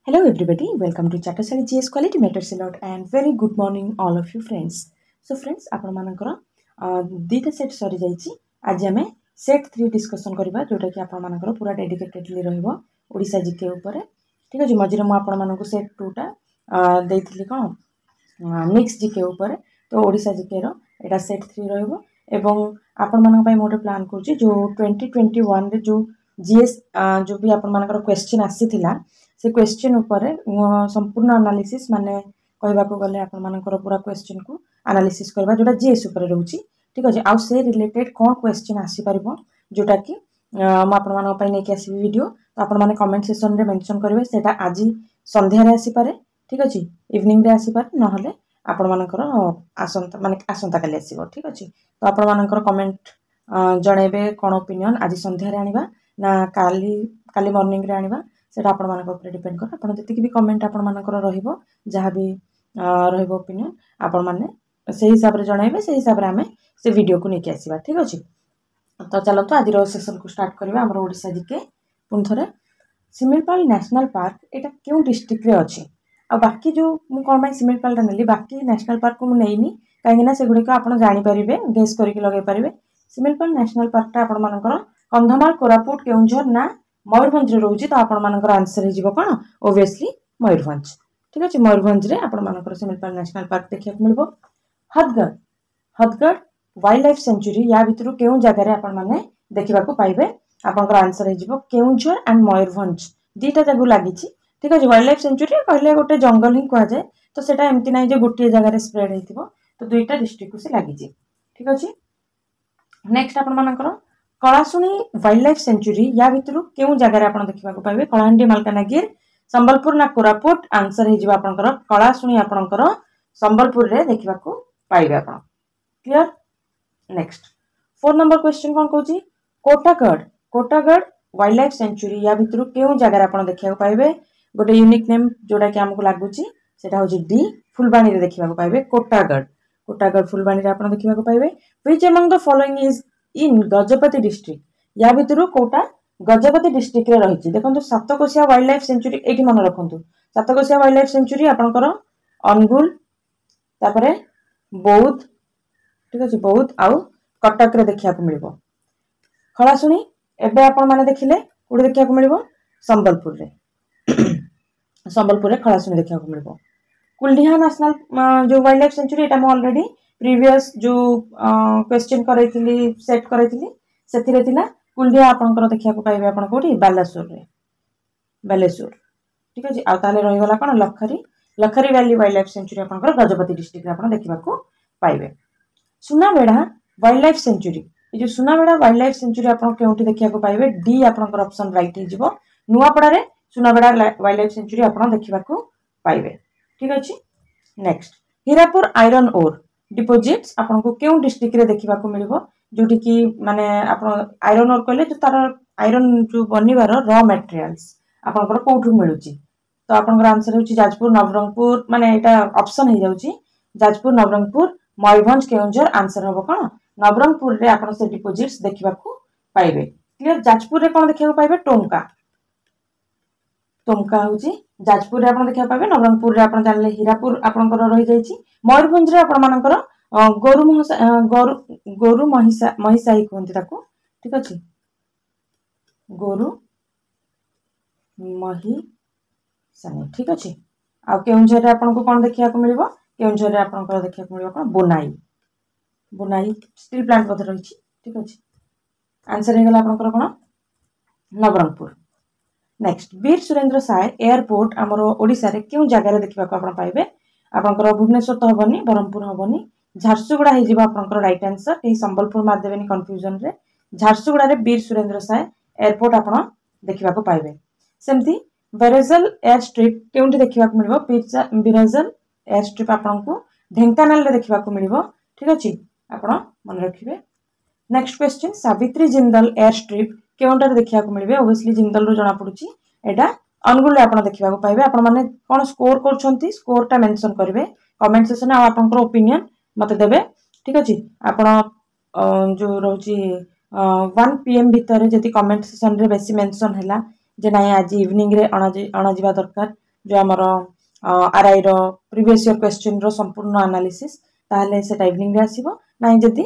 Hello everybody, welcome to Chatasari GS Quality Matters a lot and very good morning all of you friends. So friends, आपण मानकर दीटा set सरी जाइछि आज हमें set 3 discussion करबा जोटा कि आपण मानकर पूरा डेडिकेटेडली रहइबो ओडिसा जीके ऊपर। ठीक अछि, मझिरे मु आपण मानकु सेट 2 टा देइथिली कोन मिक्स जीके ऊपर, तो ओडिसा जीके रो एटा सेट 3 रहइबो एवं आपण मानक पय मोटे प्लान करछि जो 2021 रे जो जीएस जो भी आपण मानकर क्वेश्चन आसीथिला से क्वेश्चन ऊपर संपूर्ण एनालिसिस माने कहबा को गले आपण मानकर पूरा क्वेश्चन को एनालिसिस करबा जोटा जीएस ऊपर रहउची। ठीक अछि, आ से रिलेटेड कोन क्वेश्चन आसी परबो जोटा कि म आपण मानक पय नै के आसी वीडियो, तो आपण माने कमेंट सेक्शन रे मेंशन करबे सेटा आज संध्या रे आसी पारे। ठीक अछि, इवनिंग रे आसी पारे न हले आपण मानकर आसंता माने आसंता काली आसीबो। ठीक अछि, तो आपण मानकर कमेंट जणेबे कोन ओपिनियन आज संध्या रे आनिबा ना काली मॉर्निंग रे आनिबा सेटा आपण मानक ऊपर डिपेंड कर। आपण जति भी कमेंट आपण मानकर रहिबो जहा भी रहिबो ओपिनियन आपण माने से हिसाब रे जणाइबे, से हिसाब रे हमें से वीडियो को नेके आसीबा। ठीक अछि, तो चलो तो आज रो सेशन को स्टार्ट करबा। हमर ओडिसा जीके पुन थरे सिमिलपाल नेशनल पार्क एटा क्यों डिस्ट्रिक्ट रे अछि आ बाकी जो मु कोन बाय सिमिलपाल टा नेली बाकी नेशनल पार्क को मु नेइनी काहे ना से गुडी को आपण जानि परिबे गेस करके लगे परिबे। सिमिलपाल नेशनल पार्क टा आपण मानकर कंधमाल कोरापुट केउंझर ना मयूरभंज रे रहउची, तो आपण मानकर आंसर हे जिवो कोन ऑब्वियसली मयूरभंज। ठीक अछि, मयूरभंज रे आपण मानकर सिमिलपाल नेशनल पार्क देखिया मिलबो। हदगढ़ वाइल्ड लाइफ सेंचुरी या भितरु केउ जगह रे आपण माने देखिबा को पाइबे, आपनकर आंसर हे जिवो केउंझर एंड मयूरभंज दीटा जगह लागिची। ठीक अछि, वाइल्ड लाइफ सेंचुरी कहले गोटे जंगल ही कहा जाए, तो सेटा एम्ति नै जे गोटे जगह रे स्प्रेड हेतिबो, तो दुईटा डिस्ट्रिक्ट को से लागिची। ठीक अछि, नेक्स्ट आपण मानकर कलासुनी वाइल्ड लाइफ सेंचुरी या भितरु केउ जगह रे आपण देखिबा को पाइबे, कलाहांडी मालकानगिर संबलपुर ना कोरापुट आंसर हे जिवो आपनकर कलासुनी आपनकर संबलपुर रे देखिबा को पाइबे आपण। क्लियर, नेक्स्ट 4 नंबर क्वेश्चन कोन कहूची कोटागढ़ वाइल्ड लाइफ सेंचुरी या भितरु केउ जगह रे आपण देखिबा को पाइबे, गोटे यूनिक नेम जोडा कि हमको लागुची सेटा होची डी फुलबाणी रे देखिबा को पाइबे कोटागढ़ फुलबाणी रे आपण देखिबा को पाइबे। Which among the following is in Gajapati district या भितरु कोटा गजपति डिस्ट्रिक्ट रे रहिची। देखंतु सातकोशिया वाइल्ड लाइफ सेंचुरी एठी मन रखंतु, सातकोशिया वाइल्ड लाइफ सेंचुरी आपनकर अनुगुल तापरे बौद्ध। ठीक अछि, बौद्ध आउ कटक रे देखिया को मिलबो। खलासुनी एबे आपण माने देखिले कोडी देखिया को मिलबो संबलपुर रे खलासुनी देखिया को मिलबो। कुलडीहा नेशनल जो वाइल्ड लाइफ सेंचुरी एटा म ऑलरेडी प्रीवियस जो क्वेश्चन करैथिली सेट करैथिली सेथिरे थिला कुलडीहा आपनकर देखिया को पाइबे आपण कोठी बालेश्वर। ठीक अछि, आ ताले रहि गला कोन Lakhari valley wildlife sanctuary आपनकर गजपति डिस्ट्रिक्ट रे आपण देखिबा को पाइबे। सुनाबेड़ा वाइल्ड लाइफ सेंचुरी ए जो सुनाबेड़ा वाइल्ड लाइफ सेंचुरी आपण केउठी देखिया को पाइबे, डी आपनकर ऑप्शन राइट हे जिवो नुआपड़ा रे सुनाबेड़ा वाइल्ड लाइफ सेंचुरी आपण देखिबा को पाइबे। ठीक अछि, next Hirapur iron ore deposits आपन को केउ डिस्ट्रिक्ट रे देखिबा को मिलबो, जोठी कि माने आपन आयरन ओर कहले जो तार आयरन जो बनिबार रॉ मटेरियल्स आपनकर कोठु मिलुची, तो आपनकर आंसर होची जाजपुर नवरंगपुर, माने एटा ऑप्शन हे जाउची जाजपुर नवरंगपुर मयूरभंज केउंझर आंसर होबो कोन नवरंगपुर रे आपन से डिपोजिट्स देखिबा को पाइबे। क्लियर, जाजपुर रे कोन देखिबा को पाइबे टोमका होची जाजपुर रे आपन देखिबा पाइबे, नवरंगपुर रे आपन जानले हीरापुर आपनकर रहि जाईची, मयूरभंज रे आपन मानकर गोरु महिसाई कहंती ताको। ठीक अछि, गोरु महिसाई। ठीक अछि, आ केउंझर रे आपन को कोन देखिया को मिलबो, केउंझर रे आपन को देखिया को मिलबो कोन बोनाई स्टील प्लांट बध रहिची। ठीक अछि, आंसर हे गला आपन कोन नवरंगपुर। नेक्स्ट वीर सुरेंद्र साय एयरपोर्ट हमर ओडिसा रे केउ जगह रे देखिबा को आपण पाइबे, आपनकर भुवनेश्वर तो हबनी, बरहमपुर हबनी, झारसुगुड़ा हे जिबा आपनकर राइट आंसर। ए संबलपुर मार देबेनी कंफ्यूजन रे, झारसुगुड़ा रे वीर सुरेंद्र साय एयरपोर्ट आपण देखिबा को पाइबे। सेमती बेरेजल एयर स्ट्रिप केउंठी देखिबा को मिलबो, बेरेजल एयर स्ट्रिप आपण को ढेंकानाल रे देखिबा को मिलबो। ठीक अछि, आपण मन रखिबे। Next question Savitri Jindal airstrip केउंटार देखिबा को मिलबे, ऑब्वियसली जिंदल रो जणा पडुची एटा अनुगुल रे आपण देखिबा को पाइबे। आपण माने कोन स्कोर करछंती स्कोर टा मेंशन करबे कमेंट सेक्शन आ आपनकर ओपिनियन मते देबे। ठीक अछि, आपण जो रहउची 1 PM भीतर जति कमेंट सेक्शन रे बेसी मेंशन हैला जे नाही आज इवनिंग रे अणा जिबा दरकार जो आमर आरआई रो प्रीवियस ईयर क्वेश्चन रो संपूर्ण एनालिसिस ताहले सेटा इवनिंग रे आसीबो नाही जदी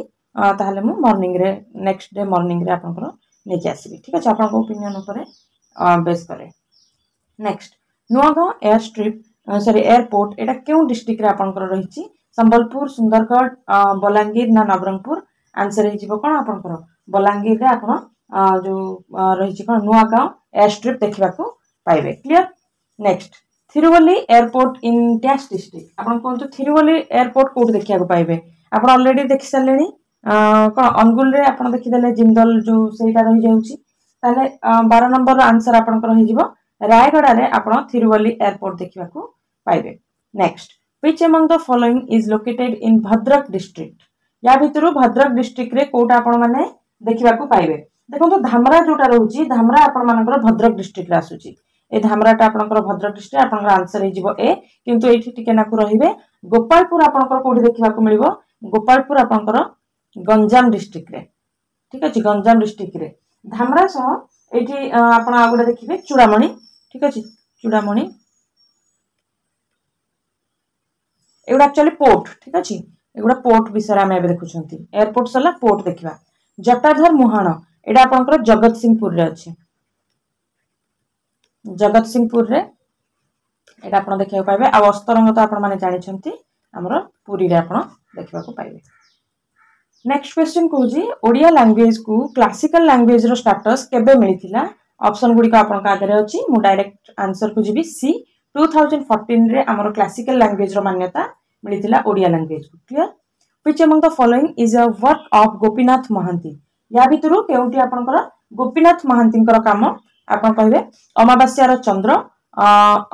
ताहले मु मॉर्निंग रे नेक्स्ट डे मॉर्निंग रे आपनकर नेकी आसीबी ठीक अछि आपन ओपिनियन ऊपर बेस करे। Next Nuagaon air strip sorry airport एटा क्यों डिस्ट्रिक्ट रे आपनकर रहिछि संबलपुर सुंदरगढ़ बलांगीर ना नवरंगपुर आंसर हे जिवो कोन आपनकर बलांगीर रे आपन जो रहिछि कोन नुआगांव एयर स्ट्रिप देखिबा को पाइबे clear. Next Thiruvalli airport in dash district आपन कोन थिरुवल्ली एयरपोर्ट कोड देखिया को पाइबे आपन ऑलरेडी देखि सालेनी कोन अनुगुल रे आपन देखि देले जिंदल जो सेटा रहि जाउछि ताले 12 नंबर आंसर आपनकर हे जिवो रायगढ़ रे आपन थिरुवल्ली एयरपोर्ट देखिबा को पाइबे। Next which among the following is located in Bhadrak district या भितरु भद्रक डिस्ट्रिक्ट रे कोटा आपन माने देखिबा को पाइबे देखो धामरा जोटा रहउछि धामरा आपन मानकर भद्रक डिस्ट्रिक्ट रे आसुछि ए धामराटा आपनकर भद्रक डिस्ट्रिक्ट आपनकर आंसर हे जिवो ए किंतु एठी टिके नाकु रहिबे गोपालपुर आपनकर कोठी देखिबा को मिलिबो गोपालपुर आपनकर गंजाम डिस्ट्रिक्ट रे ठीक अछि गंजाम डिस्ट्रिक्ट रे धामरा सह एठी आपन आगुडा देखिबे चूड़ामणि ठीक अछि चूड़ामणि एगुडा एक्चुअली पोर्ट ठीक अछि एगुडा पोर्ट विषय आमे एबे देखुछंती एयरपोर्ट सला पोर्ट देखिबा जटाधर मुहाण एडा आपनकर जगत सिंहपुर रे अछि जगत सिंहपुर रे एडा आपन देखिबा पाइबे आ अस्तरंग तो आपन माने जानि छंती हमरो पुरी रे आपन देखिबा को पाइबे। नेक्स्ट क्वेश्चन कहूजी ओडिया लैंग्वेज को क्लासिकल लैंग्वेज रो स्टेटस केबे मिलिथिला ऑप्शन गुडी का आपन का आगे अछि मु डायरेक्ट आंसर को जिबी सी 2014 रे हमरो क्लासिकल लैंग्वेज रो मान्यता मिलिथिला ओडिया लैंग्वेज को clear. Which among the following is a work of Gopinath Mahanti या भितरु केउटी आपनकर गोपीनाथ महांतींकर काम आपन कहबे अमावास्यार चंद्र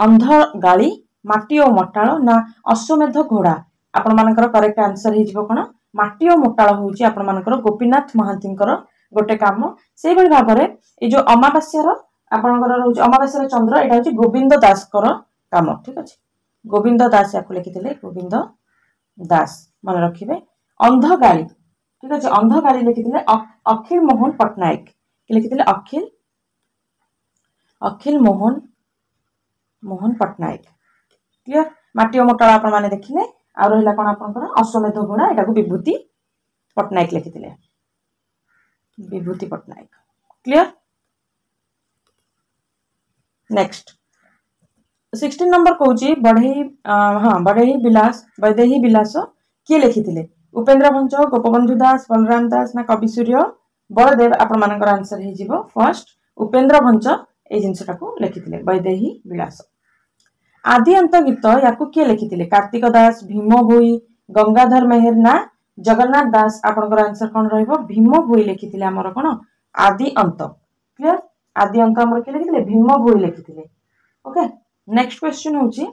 अंध गाली माटी ओ मटाळ ना अश्वमेध घोड़ा आपन मानकर करेक्ट आंसर हे जिवो कोन माटी ओ मटाळ होउची आपन मानकर गोपीनाथ महांतींकर गोटे काम सेहि बळी भाबरे ए जो अमावास्यार आपनकर रहउची अमावास्यार चंद्र एटा होची गोविंद दास कर काम ठीक अछि गोविंद दास याकु लिखिथिले गोविंद दास मन रखिबे अंध गाली ठीक अछि अंध गाली लिखिथिले अखिल मोहन पटनायक लिखिथिले अखिल मोहन पटनायक क्लियर माटी ओ मोटाळ आपन माने देखिले आ रहिला कोन आपनकर अश्वमेध घोड़ा एटा को विभूति पटनायक लिखिथिले विभूति पटनायक क्लियर। नेक्स्ट 16 नंबर कहूची बढ़ेही विलास किए लिखिथिले उपेंद्र भंज गोपबंधु दास बलराम दास ना कवि सूर्य बलदेव आपन मानकर आंसर हे जिवो फर्स्ट उपेंद्र भंज ए जिंसटा को लिखिथिले वैदेही विलास। आदि अंत गीत याकु किए लिखिथिले कार्तिक दास भीम भोई गंगाधर मेहर ना जगन्नाथ दास आपनकर आंसर कोन रहइबो भीम भोई लिखिथिले हमर कोन आदि अंत क्लियर आदि अंत हमर के लिखिथिले भीम भोई लिखिथिले ओके। नेक्स्ट क्वेश्चन होची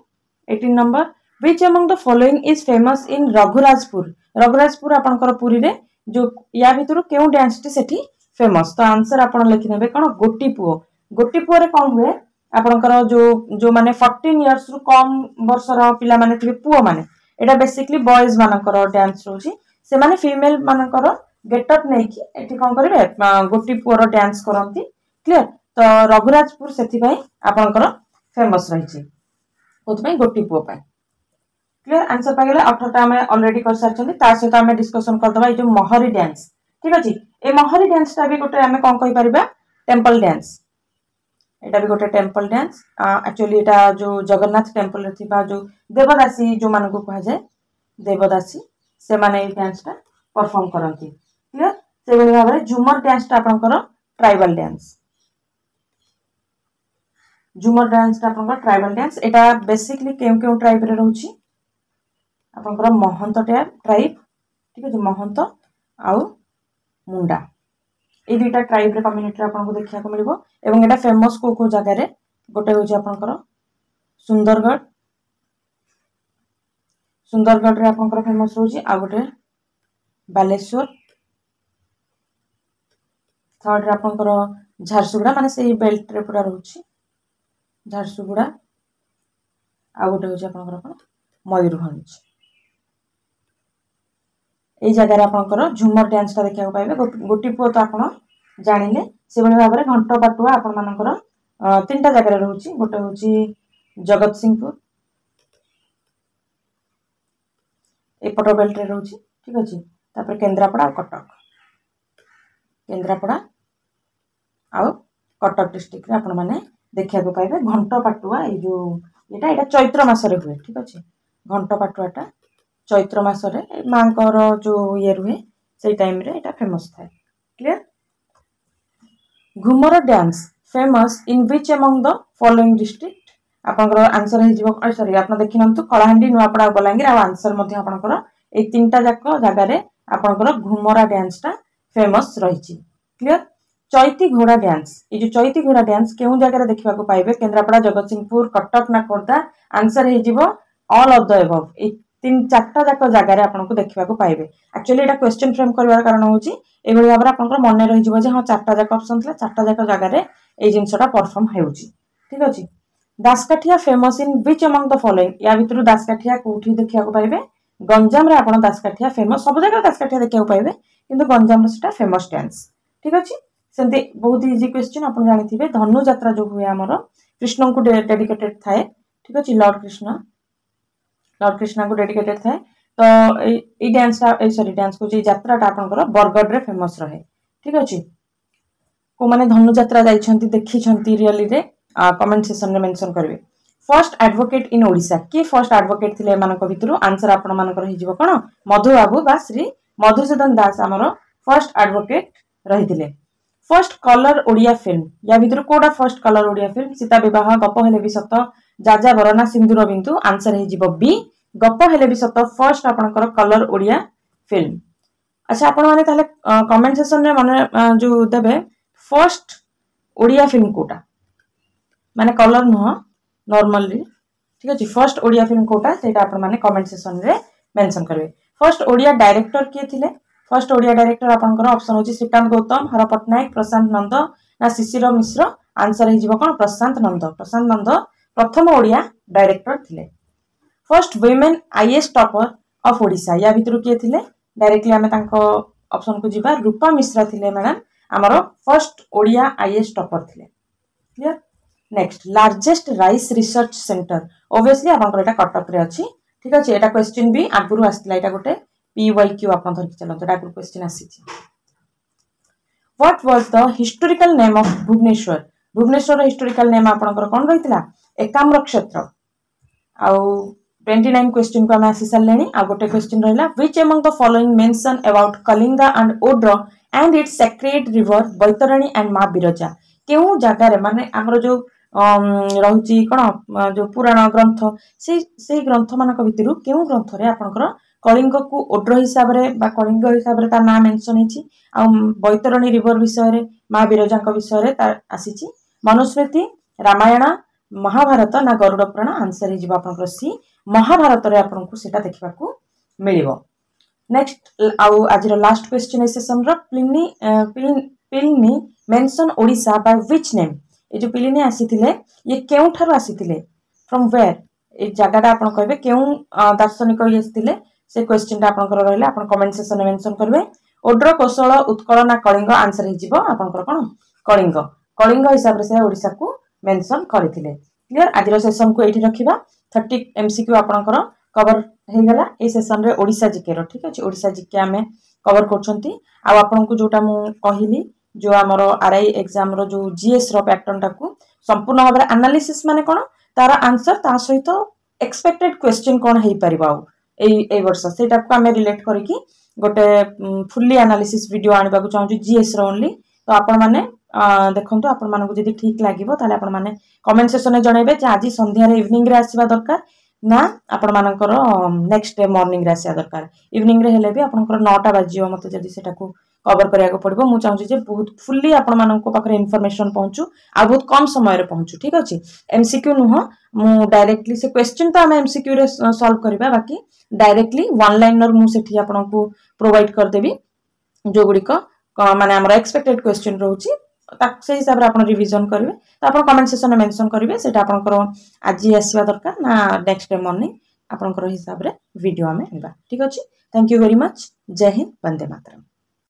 18 number which among the following is famous in Raghurajpur आपनकर पुरी रे जो या भितरु केउ डांस टी सेठी फेमस तो आंसर आपन लिखि नेबे कोन गोटी पुओ रे कोन हुए आपनकर जो माने 14 इयर्स रु कम वर्ष रो पिला माने थिबे पुओ माने एटा बेसिकली बॉयज मानकर डांस रोची से माने फीमेल मानकर गेटअप नै कि एठी कोन करिवे गोटी पुओ रो डांस करंती क्लियर तो रघुराजपुर सेथि पई आपनकर फेमस रहिछि ओतपई गोटी पुओ पई क्लियर आंसर पाइ गेले 18टा हमें ऑलरेडी कर सारछंती ता सहित हमें डिस्कशन कर दबा ए जो महरी डांस ठीक अछि ए महरी डांस ता भी गोटे हमें कोन कहि परिबा टेंपल डांस एटा भी गोटे टेंपल डांस एक्चुअली एटा जो जगन्नाथ टेंपल रे थिबा जो देवदासी जो मानको कहा जाय देवदासी से माने ए डांस ता परफॉर्म करंती क्लियर से बे भाबरे झुमर डांस ता आपनकर ट्राइबल डांस एटा बेसिकली केउ ट्राइब रे रहउची आपनकर महंत ट्राइब ठीक अछि महंत आउ मुंडा ए दुईटा ट्राइब रे कम्युनिटी रे आपन को देखिया को मिलिबो एवं एटा फेमस को जगह रे गोटे होची आपनकर सुंदरगढ़ रे आपनकर फेमस होची आ गोटे बालेश्वर थर्ड रे आपनकर झारसुगुड़ा माने सेही बेल्ट रे पूरा रहउची झारसुगुड़ा आ गोटे होची आपनकर कोन मयूरभंज ए जगह रे आपनकर झुमर डांस ता देखिया को पाइबे गोटी पुओ तो आपन जानिले से बळे भाबरे घंटा पाटुआ आपन मानकर तीनटा जगह रे रहउची गोटे होची जगतसिंहपुर एपट बेल्ट रे रोची ठीक अच्छे तापर केन्द्रापड़ा कटक केन्द्रापड़ा आउ कटक डिस्ट्रिक्ट रे आपण माने देखा पाइबे घंट पाटुआ जो यहाँ चैत्र मसरे हुए ठीक अच्छे घंट पाटुआटा चैत्र मसरे माँ जो ये रुहे से टाइम रे एटा फेमस थाए clear. Ghoomar dance famous in which among the following district आपनकर आंसर हे जीवो सॉरी आपण देखि नंतु कलाहांडी नुआपड़ा बलांगीर आ आंसर मध्ये आपनकर ए तीनटा जाक जगह रे आपनकर घुमरा डांस टा फेमस रहिछि क्लियर। चैती घोड़ा डांस ये जो चैती घोड़ा डांस केउ जगह रे देखिबा को पाइबे केन्द्रापड़ा जगतसिंहपुर कटक ना खोर्धा आंसर हे जीवो ऑल ऑफ द अबव ए तीन चारटा जाक जगह रे आपन को देखिबा को पाइबे एक्चुअली एटा क्वेश्चन फ्रेम करबार कारण होची एभली भाबरे आपनकर मन रहि जीवो जे हां चारटा जाक ऑप्शन थला चारटा जाक जगह रे ए जिंसटा परफॉर्म हेउची ठीक अछि। Daskathia famous in which among the following या भितरु दासकाठिया कोठी देखिबा को पाइबे गंजाम रे आपन दासकाठिया फेमस सब जगह दासकाठिया देखिबा को पाइबे किंतु गंजाम रे सेटा फेमस डांस ठीक अछि। सेंते बहुत इजी क्वेश्चन आपन जानिथिबे धनु यात्रा जो हुए हमरो कृष्ण को डेडिकेटेड थाए ठीक अछि लॉर्ड कृष्णा को डेडिकेटेड थाए तो ए डांस सॉरी डांस को जे यात्राटा आपनकर बरगढ़ रे फेमस रहे ठीक अछि। को माने धनु यात्रा जाइछंती देखिछंती रियली रे कमेंट सेक्शन रे मेंशन करबे। फर्स्ट एडवोकेट इन ओडिशा के फर्स्ट एडवोकेट थिले मानक भितरु आंसर आपन मानकर हे जीवो कोन मधु बाबू बा श्री मधुसूदन दास हमरो फर्स्ट एडवोकेट रहिथिले। फर्स्ट कलर ओडिया फिल्म या भितर कोडा first colour Odia film Sita Bibaha गप हेले भी सत जाजा बरना सिंदूर बिंदु आंसर हे जीवो बी गप हेले भी सत फर्स्ट आपनकर कलर ओडिया फिल्म। अच्छा आपण माने ताले कमेंट सेक्शन रे माने जो देबे फर्स्ट ओडिया फिल्म कोटा माने कलर नुह नॉर्मली ठीक अछि फर्स्ट ओडिया फिल्म कोटा सेटा आपण माने कमेंट सेक्शन रे मेंशन करबे। फर्स्ट ओडिया डायरेक्टर के थिले फर्स्ट ओडिया डायरेक्टर आपनकर ऑप्शन होची श्रीकांत गौतम हर पटनायक प्रशांत नंद ना शिशिर मिश्र आंसर हे जीवो कोन प्रशांत नंद प्रथम ओडिया डायरेक्टर थिले। First women IAS topper of Odisha या भितरु के थिले डायरेक्टली हमें तांको ऑप्शन को जीवा रूपा मिश्रा थिले मैडम हमरो फर्स्ट ओडिया आईएएस टॉपर थिले clear. Next largest rice research centre obviously आपनकर एटा कटक रे अछि ठीक अछि एटा क्वेश्चन भी आगुरु आस्तिला एटा गोटे PYQ आपन धर के चलतो एटा क्वेश्चन आसीछि। What was the historical name of Bhubaneswar historical name आपनकर कोन रहितला एकाम्र क्षेत्र आउ 29 क्वेश्चन को हम आसी सारलेनी आ गोटे क्वेश्चन रहला which among the following mention about Kalinga and Odra and its sacred river Baitarani and Maa Biraja केउ जगह रे माने हमरो जो रहुची कोन जो पुराण ग्रंथ से ग्रंथ मानक भितरु केउ ग्रंथ रे आपनकर कलिंग को ओड्र हिसाब रे बा कलिंग हिसाब रे ता नाम मेंशन हिची आ बैतरणी रिवर विषय रे मां बिरजा को विषय रे ता आसीची मनुस्मृति रामायण महाभारत ना गरुड़ पुराण आंसर हे जीवा आपनकर सी महाभारत रे आपनको सेटा देखबा को मिलिबो। नेक्स्ट आउ आज रो लास्ट क्वेश्चन ए सेशन रो पिलिनी mention Odisha by which name ए जो पिलिनी आसीथिले ये केउ ठारो आसीथिले फ्रॉम वेयर ए जगहटा आपन कहबे केउ दार्शनिक ये आसीथिले से क्वेश्चन टा आपनकर रहले आपन कमेंट सेक्शन में मेंशन करबे। ओड्र कोशल उत्कल ना कलिंग आंसर हे जीवो आपनकर कोन कलिंग हिसाब रे से ओडिशा को मेंशन करथिले क्लियर। आज रो सेशन को एठी रखिबा 30 MCQ आपनकर कवर हे गला ए सेशन रे ओडिशा जीके रो ठीक अछि ओडिशा जीके हमें कवर करछंती आ आपन को जोटा मु कहिली जो हमरो आरआई एग्जाम रो जो जीएस रो पैटर्न टा को संपूर्ण भाबरे एनालिसिस माने कोन तार आंसर ता सहित एक्सपेक्टेड क्वेश्चन कोन हेई परिबा ए वर्ष सेटा को हमें रिलेट करिकि गोटे फुल्ली एनालिसिस वीडियो आनिबा को चाहू जीएस रो ओनली तो आपण माने देखंतु आपण मानको जदी ठीक लागिवो ताले आपण माने कमेंट सेक्शन में जणैबे जे आज संध्या रे इवनिंग रे आसीबा दरकार ना आपण मानकर नेक्स्ट डे मॉर्निंग रे आसीबा दरकार इवनिंग रे हेले भी आपनकर 9टा बाजियो मते जदी सेटा को कवर करिया को पड़िबो मु चाहू जे बहुत फुल्ली आपण मानको पाखरे इन्फॉर्मेशन पहुंचू आ बहुत कम समय रे पहुंचू ठीक अछि। एमसीक्यू नुह मु डायरेक्टली से क्वेश्चन तो हम एमसीक्यू रे सॉल्व करबा बाकी डायरेक्टली वन लाइनर मु सेठी आपनको प्रोवाइड कर देबी जो गुडी को माने हमर एक्सपेक्टेड क्वेश्चन रहउची से हिसाब रे आपण रिवीजन करिवे तो आपण कमेंट सेक्शन में मेंशन करिवे सेटा आपनकर आज आसीबा दरकार ना नेक्स्ट डे मॉर्निंग आपनकर हिसाब रे वीडियो हमें आइबा ठीक अछि। Thank you very much. जय हिंद, वंदे मातरम।